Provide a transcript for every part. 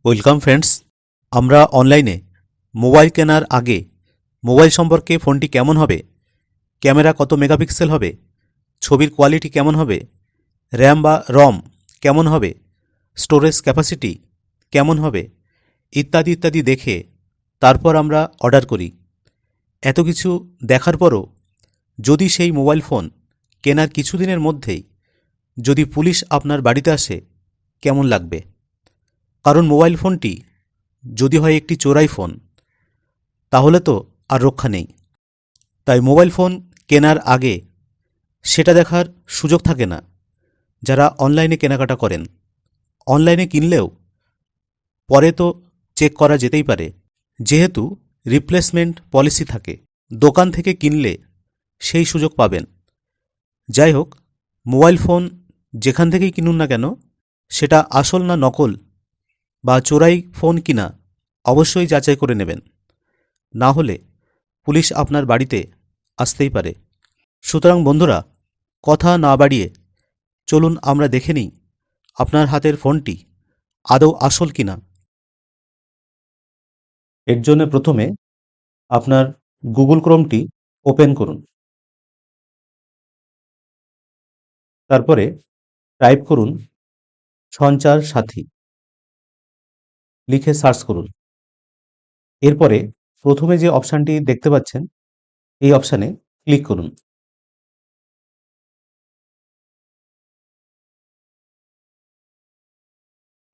Welcome friends. আমরা অনলাইনে mobile কেনার আগে মোবাইল সম্পর্কে ফোনটি কেমন হবে, ক্যামেরা কত মেগাপিক্সেল হবে, ছবির কোয়ালিটি কেমন হবে, র্যাম বা রম কেমন হবে, স্টোরেজ ক্যাপাসিটি কেমন হবে ইত্যাদি ইত্যাদি দেখে তারপর আমরা অর্ডার করি। এত কিছু দেখার পরও যদি সেই মোবাইল ফোন কেনার কিছুদিনের মধ্যেই যদি পুলিশ আপনার বাড়িতে আসে, কেমন লাগবে? কারণ মোবাইল ফোনটি যদি হয় একটি চোরাই ফোন, তাহলে তো আর রক্ষা নেই। তাই মোবাইল ফোন কেনার আগে সেটা দেখার সুযোগ থাকে না যারা অনলাইনে কেনাকাটা করেন। অনলাইনে কিনলেও পরে তো চেক করা যেতেই পারে, যেহেতু রিপ্লেসমেন্ট পলিসি থাকে। দোকান থেকে কিনলে সেই সুযোগ পাবেন। যাই হোক, মোবাইল ফোন যেখান থেকেই কিনুন না কেন, সেটা আসল না নকল বা চোরাই ফোন কিনা অবশ্যই যাচাই করে নেবেন, না হলে পুলিশ আপনার বাড়িতে আসতেই পারে। সুতরাং বন্ধুরা, কথা না বাড়িয়ে চলুন আমরা দেখে নিই আপনার হাতের ফোনটি আদৌ আসল কিনা। এর জন্য প্রথমে আপনার গুগল ক্রোমটি ওপেন করুন। তারপরে টাইপ করুন সঞ্চার সাথী, লিখে সার্চ করুন। এরপরে প্রথমে যে অপশানটি দেখতে পাচ্ছেন, এই অপশানে ক্লিক করুন।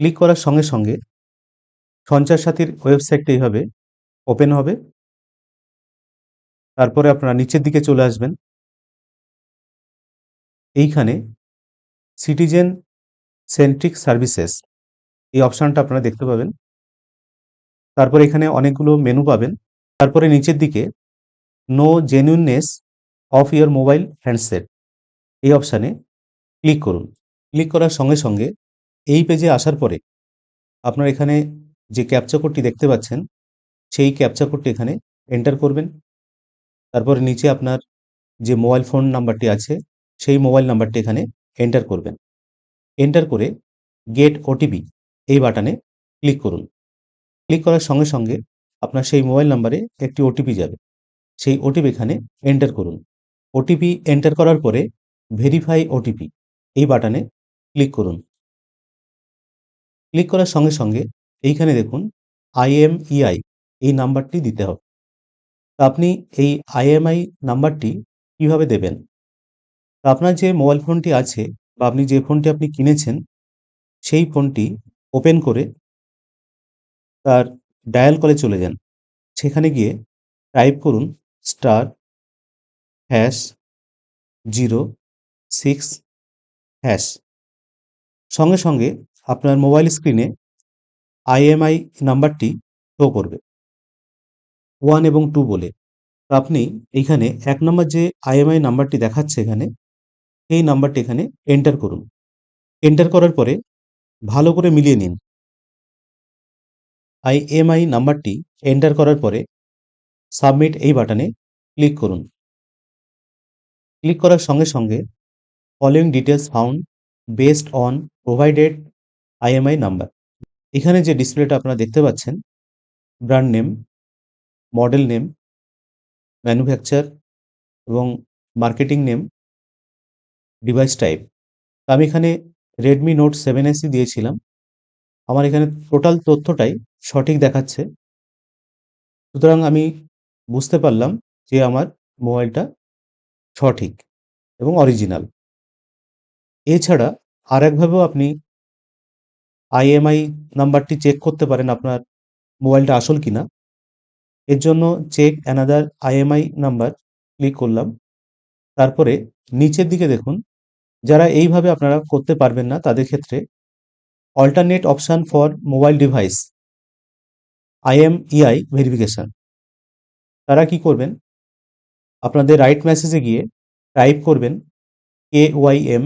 ক্লিক করার সঙ্গে সঙ্গে সঞ্চার সাথীর ওয়েবসাইটটি এইভাবে ওপেন হবে। তারপরে আপনারা নিচের দিকে চলে আসবেন। এইখানে সিটিজেন সেন্ট্রিক সার্ভিসেস এই অপশানটা আপনারা দেখতে পাবেন। তারপরে এখানে অনেকগুলো মেনু পাবেন। তারপরে নিচের দিকে know genuineness of your mobile handset এই অপশানে ক্লিক করুন। ক্লিক করার সঙ্গে সঙ্গে এই পেজে আসার পরে আপনার এখানে যে ক্যাপচা কোডটি দেখতে পাচ্ছেন, সেই ক্যাপচা কোডটি এখানে এন্টার করবেন। তারপরে নিচে আপনার যে মোবাইল ফোন নাম্বারটি আছে, সেই মোবাইল নাম্বারটি এখানে এন্টার করবেন। এন্টার করে গেট ওটিপি এই বাটনে ক্লিক করুন। ক্লিক করার সঙ্গে সঙ্গে আপনার সেই মোবাইল নাম্বারে একটি ওটিপি যাবে। সেই ওটিপি এখানে এন্টার করুন। ওটিপি এন্টার করার পরে ভেরিফাই ওটিপি এই বাটনে ক্লিক করুন। ক্লিক করার সঙ্গে সঙ্গে এইখানে দেখুন IMEI এই নাম্বারটি দিতে হবে। তা আপনি এই IMEI নাম্বারটি কিভাবে দেবেন? তা আপনার যে মোবাইল ফোনটি আছে বা আপনি যে ফোনটি আপনি কিনেছেন, সেই ফোনটি ওপেন করে তার ডায়াল কলে চলে যান। সেখানে গিয়ে টাইপ করুন *#06# সঙ্গে সঙ্গে আপনার মোবাইল স্ক্রিনে IMEI নাম্বারটি শো করবে 1 এবং 2 বলে। তো আপনি এইখানে 1 নম্বর যে IMEI নাম্বারটি দেখাচ্ছে এখানে, এই নাম্বারটি এখানে এন্টার করুন। এন্টার করার পরে ভালো করে মিলিয়ে নিন। IMEI নাম্বারটি এন্টার করার পরে সাবমিট এই বাটনে ক্লিক করুন। ক্লিক করার সঙ্গে সঙ্গে following details found based on provided IMEI number, এখানে যে ডিসপ্লেটা আপনারা দেখতে পাচ্ছেন, brand name, model name, manufacture এবং মার্কেটিং নেম, ডিভাইস টাইপ। আমি এখানে রেডমি নোট 7SE দিয়েছিলাম। আমার এখানে টোটাল তথ্যটাই সঠিক দেখাচ্ছে। সুতরাং আমি বুঝতে পারলাম যে আমার মোবাইলটা সঠিক এবং অরিজিনাল। এছাড়া আরেকভাবেও আপনি IMEI নাম্বারটি চেক করতে পারেন আপনার মোবাইলটা আসল কিনা। এর জন্য check another IMEI number click করলাম। তারপরে নিচের দিকে দেখুন, যারা এইভাবে আপনারা করতে পারবেন না তাদের ক্ষেত্রে alternate option for mobile device IMEI verification. তারা কি করবেন, আপনাদের রাইট মেসেজে গিয়ে টাইপ করবেন KYM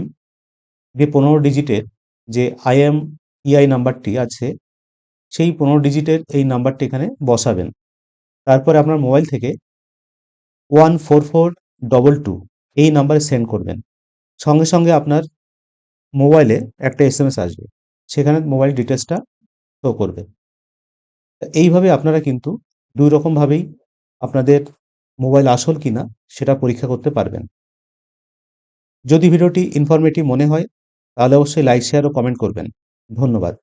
দিয়ে 15 ডিজিটের যে IMEI নাম্বারটি আছে, সেই 15 ডিজিটের এই নাম্বারটি এখানে বসাবেন। তারপরে আপনার মোবাইল থেকে 14422 এই নাম্বারে সেন্ড করবেন। সঙ্গে সঙ্গে আপনার মোবাইলে একটা SMS আসবে, সেখানে মোবাইল ডিটেলসটা শো করবে। এইভাবে আপনারা কিন্তু ২ রকমভাবেই আপনাদের মোবাইল আসল কিনা সেটা পরীক্ষা করতে পারবেন। যদি ভিডিওটি ইনফরমেটিভ মনে হয় তাহলে অবশ্যই লাইক, শেয়ার ও কমেন্ট করবেন। ধন্যবাদ।